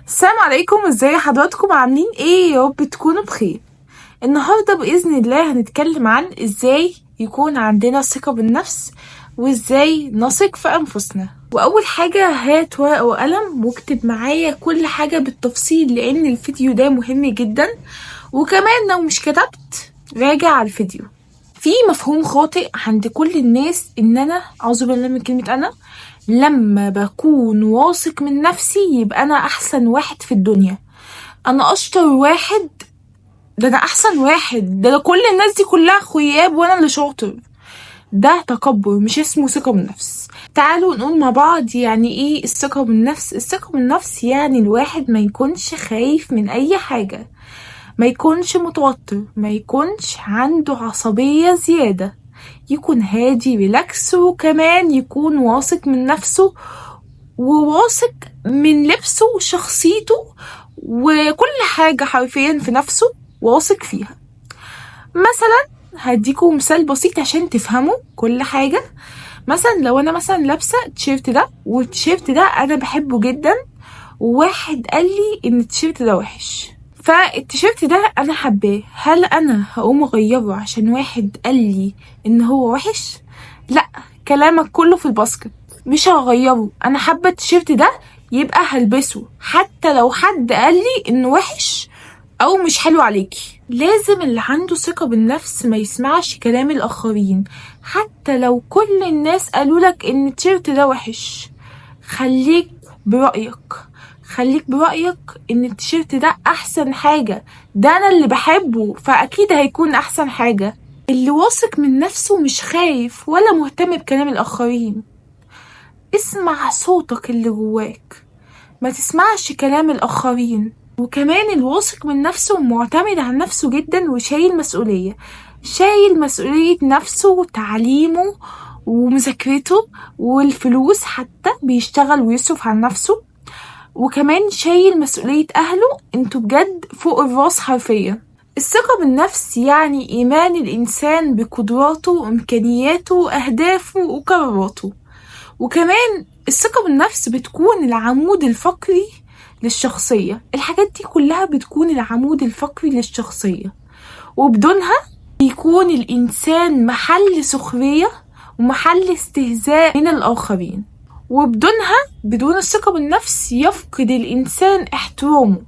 السلام عليكم، ازاي حضراتكم؟ عاملين ايه؟ يا رب تكونوا بخير. النهارده باذن الله هنتكلم عن ازاي يكون عندنا ثقه بالنفس وازاي نثق في انفسنا. واول حاجه هات ورقه وقلم واكتب معايا كل حاجه بالتفصيل لان الفيديو ده مهم جدا. وكمان لو مش كتبت راجع على الفيديو. في مفهوم خاطئ عند كل الناس ان انا اعوذ بالله من كلمه انا لما بكون واثق من نفسي يبقى انا احسن واحد في الدنيا، انا اشطر واحد، ده انا احسن واحد، ده كل الناس دي كلها خياب وانا اللي شاطر. ده تكبر، مش اسمه ثقة بالنفس. تعالوا نقول مع بعض يعني ايه الثقة بالنفس. الثقة بالنفس يعني الواحد ما يكونش خايف من اي حاجة، ما يكونش متوتر، ما يكونش عنده عصبية زيادة، يكون هادي ريلاكس، وكمان يكون واثق من نفسه وواثق من لبسه وشخصيته وكل حاجة حرفيا في نفسه واثق فيها. مثلا هديكم مثال بسيط عشان تفهموا كل حاجة. مثلا لو انا مثلا لابسة التيشيرت ده والتيشيرت ده انا بحبه جدا، وواحد قال لي ان التيشيرت ده وحش، فالتيشيرت ده انا حباه، هل انا هقوم اغيره عشان واحد قال لي ان هو وحش؟ لا، كلامك كله في الباسكت، مش هغيره. انا حابه التيشيرت ده يبقى هلبسه حتى لو حد قال لي انه وحش او مش حلو عليكي. لازم اللي عنده ثقة بالنفس ما يسمعش كلام الاخرين حتى لو كل الناس قالولك ان التيشيرت ده وحش. خليك برأيك، خليك برأيك ان التيشيرت ده احسن حاجة، ده انا اللي بحبه فاكيد هيكون احسن حاجة. اللي واثق من نفسه مش خايف ولا مهتم بكلام الاخرين. اسمع صوتك اللي جواك، ما تسمعش كلام الاخرين. وكمان الواثق من نفسه معتمد على نفسه جدا وشايل مسؤولية، شايل مسؤولية نفسه وتعليمه ومذاكرته والفلوس، حتى بيشتغل ويصرف على نفسه. وكمان شايل مسؤولية أهله. انتوا بجد فوق الراس حرفيا. الثقة بالنفس يعني إيمان الإنسان بقدراته وإمكانياته وأهدافه وقراراته. وكمان الثقة بالنفس بتكون العمود الفقري للشخصية. الحاجات دي كلها بتكون العمود الفقري للشخصية، وبدونها بيكون الإنسان محل سخرية ومحل استهزاء من الآخرين. وبدونها، بدون الثقة بالنفس، يفقد الإنسان احترامه،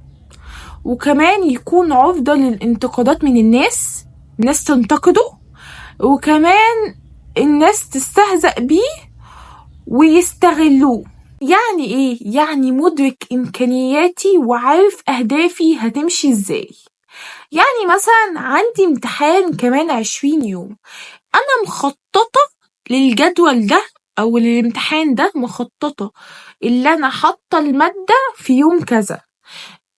وكمان يكون عرضة للانتقادات من الناس تنتقده، وكمان الناس تستهزأ بيه ويستغلوه. يعني ايه؟ يعني مدرك امكانياتي وعارف اهدافي هتمشي ازاي. يعني مثلا عندي امتحان كمان 20 يوم، انا مخططة للجدول ده او للامتحان ده، مخططة اللي انا حاطة المادة في يوم كذا،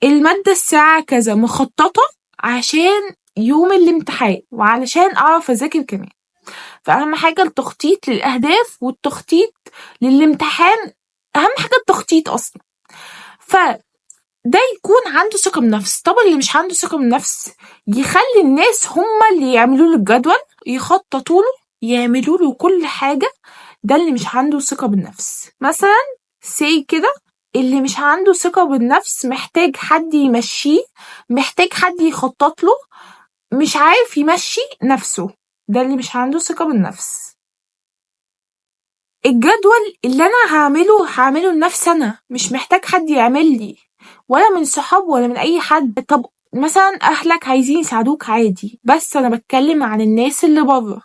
المادة الساعة كذا، مخططة عشان يوم الامتحان وعلشان اعرف اذاكر كمان. فأهم حاجة التخطيط للأهداف والتخطيط للامتحان، أهم حاجة التخطيط أصلا. فده يكون عنده ثقة بالنفس. طبعا اللي مش عنده ثقة بالنفس يخلي الناس هما اللي يعملوا له الجدول، يخططوا له، يعملوا له كل حاجة. ده اللي مش عنده ثقة بالنفس. مثلا سي كده، اللي مش عنده ثقة بالنفس محتاج حد يمشيه، محتاج حد يخطط له، مش عارف يمشي نفسه. ده اللي مش عنده ثقة بالنفس. الجدول اللي انا هعمله لنفسي انا، مش محتاج حد يعمل لي، ولا من صحاب ولا من اي حد. طب مثلا اهلك عايزين يساعدوك عادي، بس انا بتكلم عن الناس اللي بره.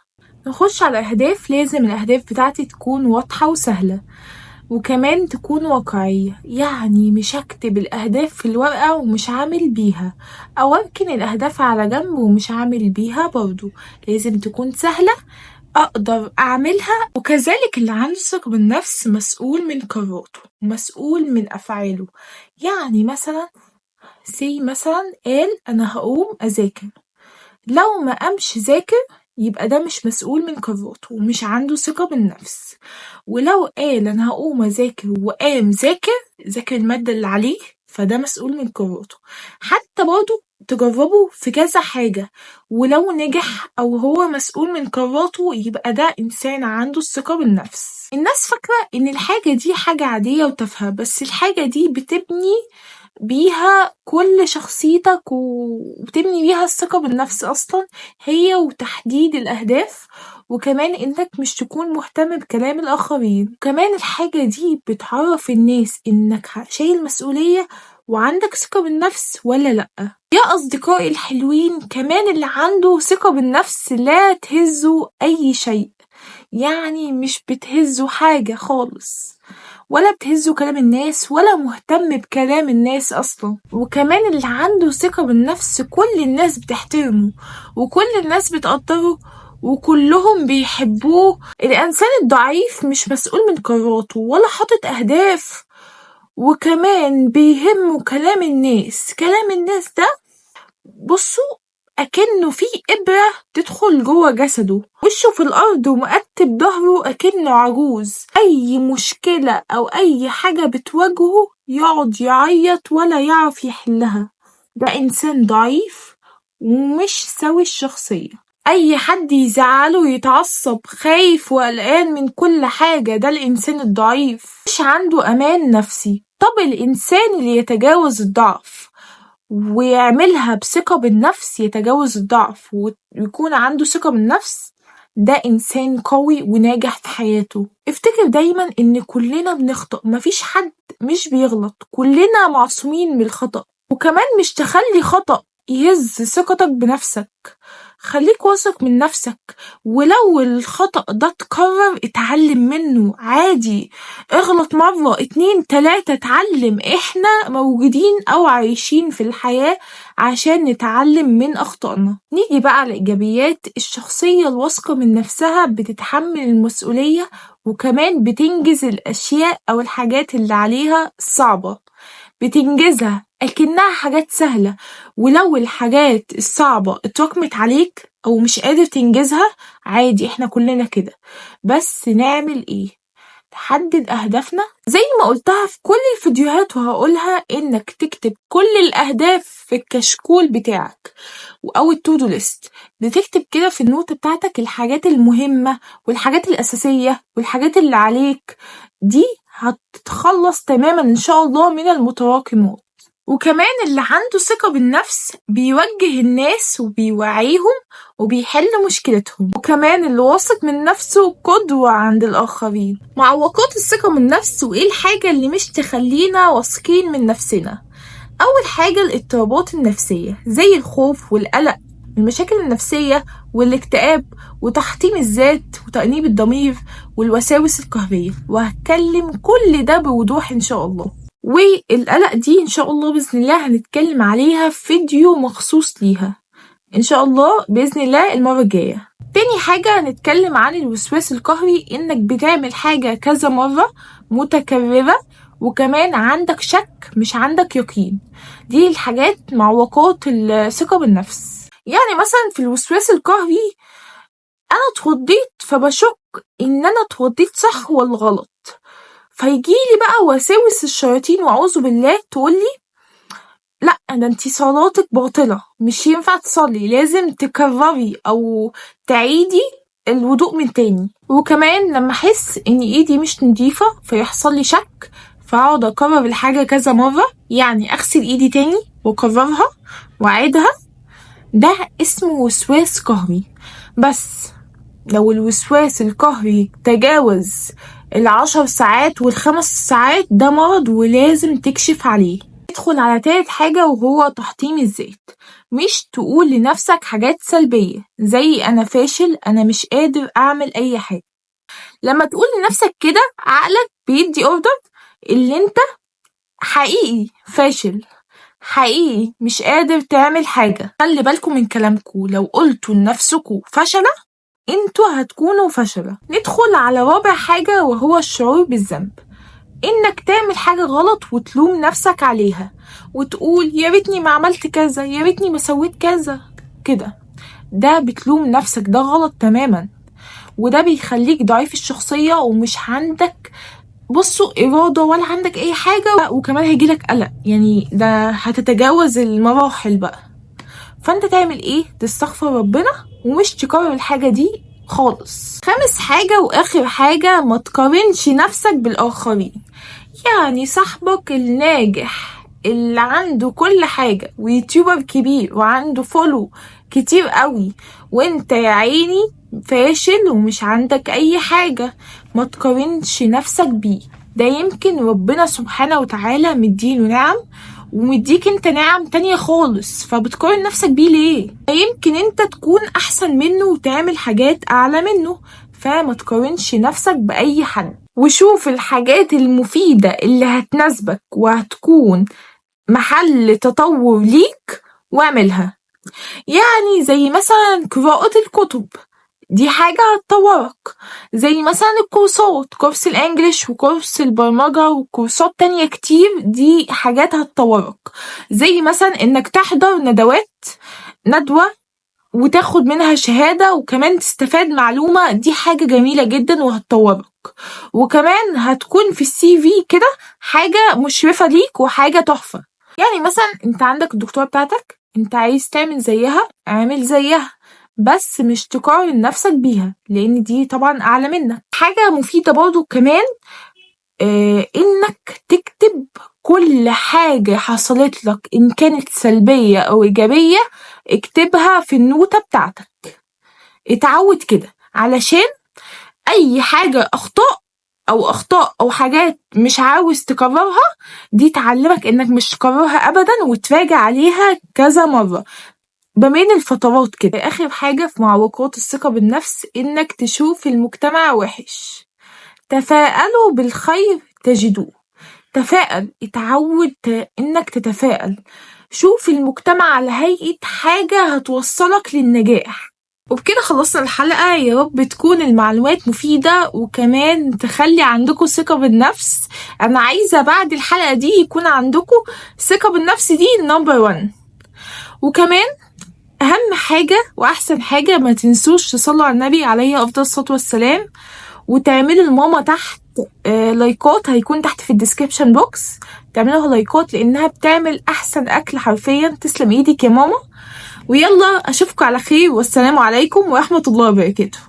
نخش على اهداف. لازم الاهداف بتاعتي تكون واضحة وسهلة، وكمان تكون واقعية. يعني مش هكتب الأهداف في الورقة ومش عامل بيها، أو أركن الأهداف على جنب ومش عامل بيها برضو. لازم تكون سهلة أقدر أعملها. وكذلك اللي عنده ثقة بالنفس مسؤول من قراراته ومسؤول من أفعاله. يعني مثلا مثلا قال أنا هقوم أذاكر، لو ما قامش ذاكر يبقى ده مش مسؤول من قراراته ومش عنده ثقة بالنفس. ولو قال انا هقوم اذاكر وقام ذاكر المادة اللي عليه، فده مسؤول من قراراته. حتى برضه تجربه في كذا حاجة، ولو نجح او هو مسؤول من قراراته يبقى ده انسان عنده الثقة بالنفس. الناس فاكرة ان الحاجة دي حاجة عادية وتافهة، بس الحاجة دي بتبني بيها كل شخصيتك وبتبني بيها الثقة بالنفس أصلا، هي وتحديد الأهداف، وكمان إنك مش تكون مهتم بكلام الآخرين. كمان الحاجة دي بتعرف الناس إنك شايل مسؤولية وعندك ثقة بالنفس ولا لأ. يا أصدقائي الحلوين، كمان اللي عنده ثقة بالنفس لا تهزه أي شيء، يعني مش بتهزه حاجة خالص، ولا بتهزه كلام الناس، ولا مهتم بكلام الناس أصلا. وكمان اللي عنده ثقة بالنفس كل الناس بتحترمه، وكل الناس بتقدره، وكلهم بيحبوه. الإنسان الضعيف مش مسؤول من قراراته ولا حاطط أهداف، وكمان بيهمه كلام الناس. كلام الناس ده بصوا أكنه في إبرة تدخل جوه جسده، وشه في الأرض ومقتب ظهره أكنه عجوز. أي مشكلة أو أي حاجة بتواجهه يقعد يعيط ولا يعرف يحلها. ده إنسان ضعيف ومش سوي الشخصية. أي حد يزعله يتعصب خايف وقلقان من كل حاجة، ده الإنسان الضعيف مش عنده أمان نفسي. طب الإنسان اللي يتجاوز الضعف ويعملها بثقة بالنفس، يتجاوز الضعف ويكون عنده ثقة بالنفس، ده إنسان قوي وناجح في حياته. افتكر دايما إن كلنا بنخطأ، مفيش حد مش بيغلط، كلنا معصومين من الخطأ. وكمان مش تخلي خطأ يهز ثقتك بنفسك، خليك واثق من نفسك، ولو الخطأ ده اتكرر اتعلم منه عادي. اغلط مرة 2 3 اتعلم. احنا موجودين او عايشين في الحياة عشان نتعلم من اخطائنا. نيجي بقى على الايجابيات. الشخصية الواثقة من نفسها بتتحمل المسؤولية، وكمان بتنجز الاشياء او الحاجات اللي عليها صعبة، بتنجزها أكنها حاجات سهلة. ولو الحاجات الصعبة اتراكمت عليك أو مش قادر تنجزها، عادي، احنا كلنا كده. بس نعمل ايه؟ تحدد أهدافنا زي ما قلتها في كل الفيديوهات وهقولها، إنك تكتب كل الأهداف في الكشكول بتاعك أو التودو ليست. بتكتب كده في النوت بتاعتك الحاجات المهمة والحاجات الأساسية والحاجات اللي عليك، دي هتتخلص تماما إن شاء الله من المتراكمات. وكمان اللي عنده ثقة بالنفس بيوجه الناس وبيوعيهم وبيحل مشكلتهم. وكمان اللي واثق من نفسه قدوة عند الآخرين. معوقات الثقة من النفس وإيه الحاجة اللي مش تخلينا واثقين من نفسنا؟ أول حاجة الاضطرابات النفسية زي الخوف والقلق، المشاكل النفسية والاكتئاب وتحطيم الذات وتأنيب الضمير والوساوس القهرية، وهتكلم كل ده بوضوح إن شاء الله. والقلق دي إن شاء الله بإذن الله هنتكلم عليها في فيديو مخصوص ليها إن شاء الله بإذن الله المرة الجاية. تاني حاجة هنتكلم عن الوسواس القهري، إنك بتعمل حاجة كذا مرة متكررة، وكمان عندك شك مش عندك يقين. دي الحاجات معوقات الثقة بالنفس. يعني مثلا في الوسواس القهري أنا اتوضيت فبشك إن أنا اتوضيت صح ولا غلط، فيجيلي بقى وساوس الشياطين وأعوذ بالله تقولي لأ ده انتي صلاتك باطلة، مش ينفع تصلي، لازم تكرري أو تعيدي الوضوء من تاني. وكمان لما أحس إن إيدي مش نضيفة فيحصل لي شك، فأقعد أكرر الحاجة كذا مرة، يعني أغسل إيدي تاني وأكررها وأعيدها. ده اسمه وسواس قهري. بس لو الوسواس القهري تجاوز 10 ساعات و5 ساعات، ده مرض ولازم تكشف عليه. ادخل على تالت حاجة وهو تحطيم الذات. مش تقول لنفسك حاجات سلبية زي أنا فاشل، أنا مش قادر أعمل أي حاجة. لما تقول لنفسك كده عقلك بيدي أوردر اللي انت حقيقي فاشل، حقيقي مش قادر تعمل حاجة. خلي بالكم من كلامكم، لو قلتوا لنفسكم فشلة انتوا هتكونوا فشلة. ندخل على رابع حاجة وهو الشعور بالذنب، انك تعمل حاجة غلط وتلوم نفسك عليها وتقول يا ريتني ما عملت كذا، يا ريتني ما سويت كذا كده. ده بتلوم نفسك، ده غلط تماما، وده بيخليك ضعيف الشخصية ومش عندك إرادة ولا عندك أي حاجة، وكمان هيجيلك قلق، يعني ده هتتجاوز المراحل بقى. فأنت تعمل إيه؟ تستغفر ربنا ومش تكرر الحاجة دي خالص. خامس حاجة وآخر حاجة، ما تقارنش نفسك بالآخرين. يعني صاحبك الناجح اللي عنده كل حاجة ويوتيوبر كبير وعنده فولو كتير قوي، وانت يا عيني فاشل ومش عندك اي حاجة. ما تقارنش نفسك بيه، ده يمكن ربنا سبحانه وتعالى مديله نعم ومديك انت نعم تانية خالص، فبتقارن نفسك بيه ليه؟ يمكن انت تكون احسن منه وتعمل حاجات اعلى منه، فما تقارنش نفسك باي حد، وشوف الحاجات المفيدة اللي هتناسبك وهتكون محل تطور ليك واعملها. يعني زي مثلا قراءة الكتب، دي حاجة هتطورك. زي مثلا الكورسات، كورس الانجليش وكورس البرمجة وكورسات تانية كتير، دي حاجات هتطورك. زي مثلا انك تحضر ندوة وتاخد منها شهادة وكمان تستفاد معلومة، دي حاجة جميلة جدا وهتطورك. وكمان هتكون في السي في كده حاجة مشرفة ليك وحاجة تحفة. يعني مثلا انت عندك الدكتوراه بتاعتك، انت عايز تعمل زيها اعمل زيها، بس مش تقارن نفسك بيها لان دي طبعا اعلى منك. حاجة مفيدة برضو كمان انك تكتب كل حاجة حصلت لك ان كانت سلبية او ايجابية، اكتبها في النوتة بتاعتك. اتعود كده علشان اي حاجة اخطاء او حاجات مش عاوز تكررها، دي تعلمك انك مش تكررها ابدا وتراجع عليها كذا مرة ما بين الفترات كده. اخر حاجة في معوقات الثقة بالنفس انك تشوف المجتمع وحش. تفاءلوا بالخير تجدوه. تفائل، اتعود انك تتفائل. شوف المجتمع على هيئة حاجة هتوصلك للنجاح. وبكده خلصنا الحلقة، يا رب تكون المعلومات مفيدة وكمان تخلي عندكم ثقة بالنفس. أنا عايزة بعد الحلقة دي يكون عندكم ثقة بالنفس دي نمبر 1. وكمان أهم حاجة وأحسن حاجة، ما تنسوش تصلوا على النبي عليه أفضل الصلاة والسلام، وتعملوا الماما تحت لايكات، هيكون تحت في الديسكريبشن بوكس، تعملوها لايكات لأنها بتعمل أحسن أكل حرفيا. تسلم إيدك يا ماما. ويلا أشوفكم على خير، والسلام عليكم ورحمة الله وبركاته.